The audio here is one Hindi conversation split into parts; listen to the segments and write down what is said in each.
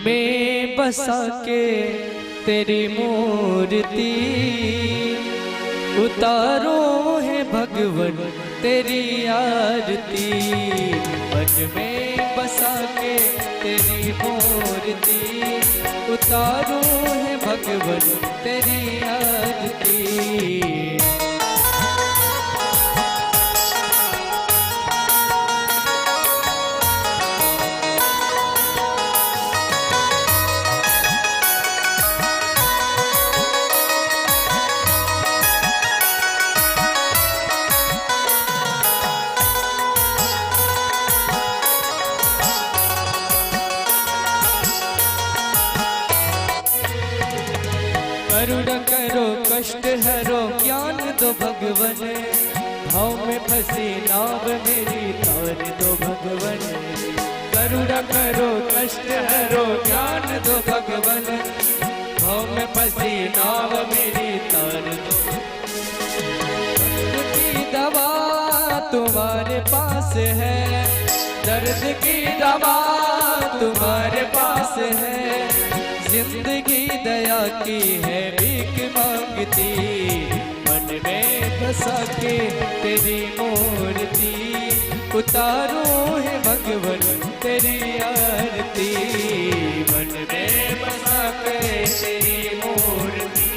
में बसा के तेरी मूर्ति उतारो है भगवन तेरी आरती। मन में बसा के तेरी मूर्ति उतारो है भगवन तेरी आरती। करुणा करो कष्ट हरो ज्ञान दो भगवन। भाव में फंसी नाव मेरी तार दो भगवन। करुणा करो कष्ट हरो ज्ञान दो भगवन। भाव में फंसी नाव मेरी तार दो। दर्द की दवा तुम्हारे पास है, दर्द की दवा तुम्हारे पास है। जिंदगी दया की है भीख मांगती। मन में बसा के तेरी मूर्ति उतारो है भगवन तेरी आरती। मन में बसा के तेरी मूर्ति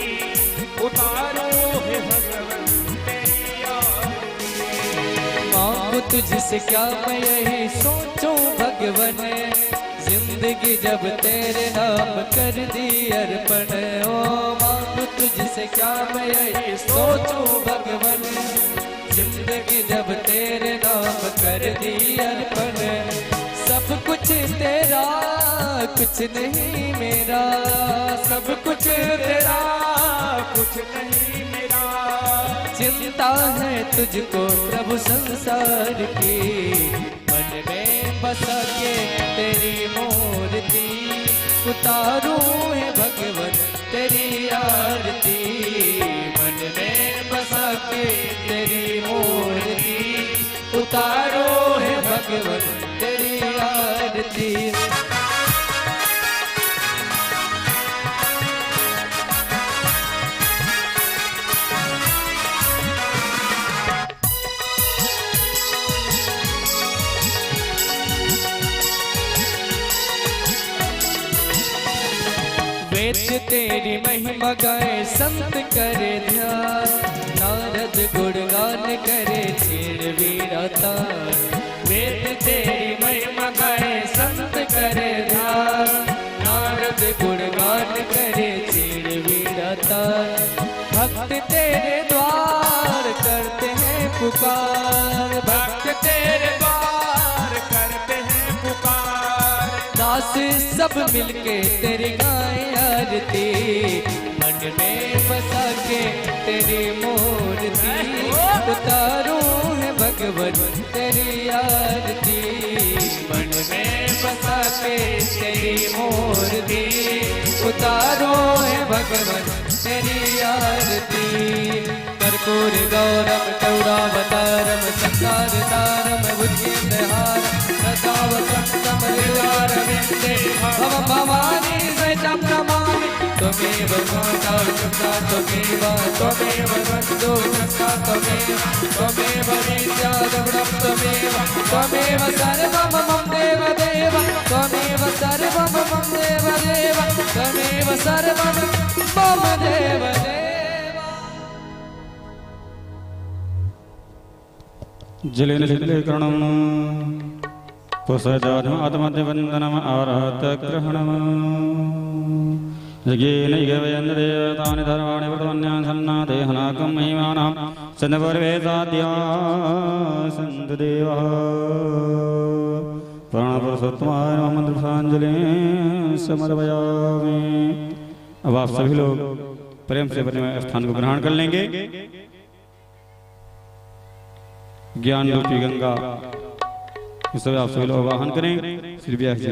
उतारो है भगवन तेरी आरती। मांगू तुझसे क्या मैं यही सोचूं भगवन। जिंदगी जब तेरे नाम कर दी अर्पण। ओ मांगू तुझसे क्या मैं यही सोचूं भगवन। जिंदगी जब तेरे नाम कर दी अर्पण। सब कुछ तेरा कुछ नहीं मेरा। सब कुछ तेरा कुछ नहीं मेरा। चिंता है तुझको प्रभु संसार की। मन में बसा के तेरी मूर्ति उतारो है भगवन तेरी आरती। मन में बसा के तेरी मूर्ति उतारो है भगवन तेरी आरती। वेद तेरी महिमा गाए संत करे ध्यान। नारद गुणगान करे छेड़ वीराता। वेद तेरी महिमा गाए संत करे ध्यान। नारद गुणगान करे छेड़ वीराता। भक्त तेरे द्वार करते हैं पुकार। भक्त तेरे द्वार करते हैं पुकार। दास सब मिलके तेरी गाए आरती। मन में बसा के तेरी मूर्ति उतारो है भगवन तेरी आरती। मन में बसा के तेरी मूर्ति उतारो है भगवन तेरी आरती। कर्पूर गौरम गौरावतारम संसार तारम बुद्धिहारम सदा वसंतम हृदयारविंदे भव भवानी सहितं नमामि। त्वमेव माता पिता त्वमेव त्वमेव बन्धु सखा त्वमेव त्वमेव विद्या द्रविणं त्वमेव त्वमेव सर्वं मम देव देव त्वमेव सर्वं मम देव देव त्वमेव सर्वं मम देव देव। जलेन शीतलीकरणं पुसजात्मवन्दनम् आराधग्रहणम्। यज्ञेन देवतानि धर्माणि व्रतमन्यानि सन्नादेहनाकं महिमानां सन्नपर्वेदाद्या सन्तु देवाः। प्राणपुरुषोत्तमाय नमः मंत्रपुष्पांजलिं समर्पयामि। अब आप सभी लोग प्रेम से अपने स्थान को ग्रहण कर लेंगे। ज्ञान रूपी गंगा इस समय आप सभी लोग आवाहन करें। श्री व्यास जी।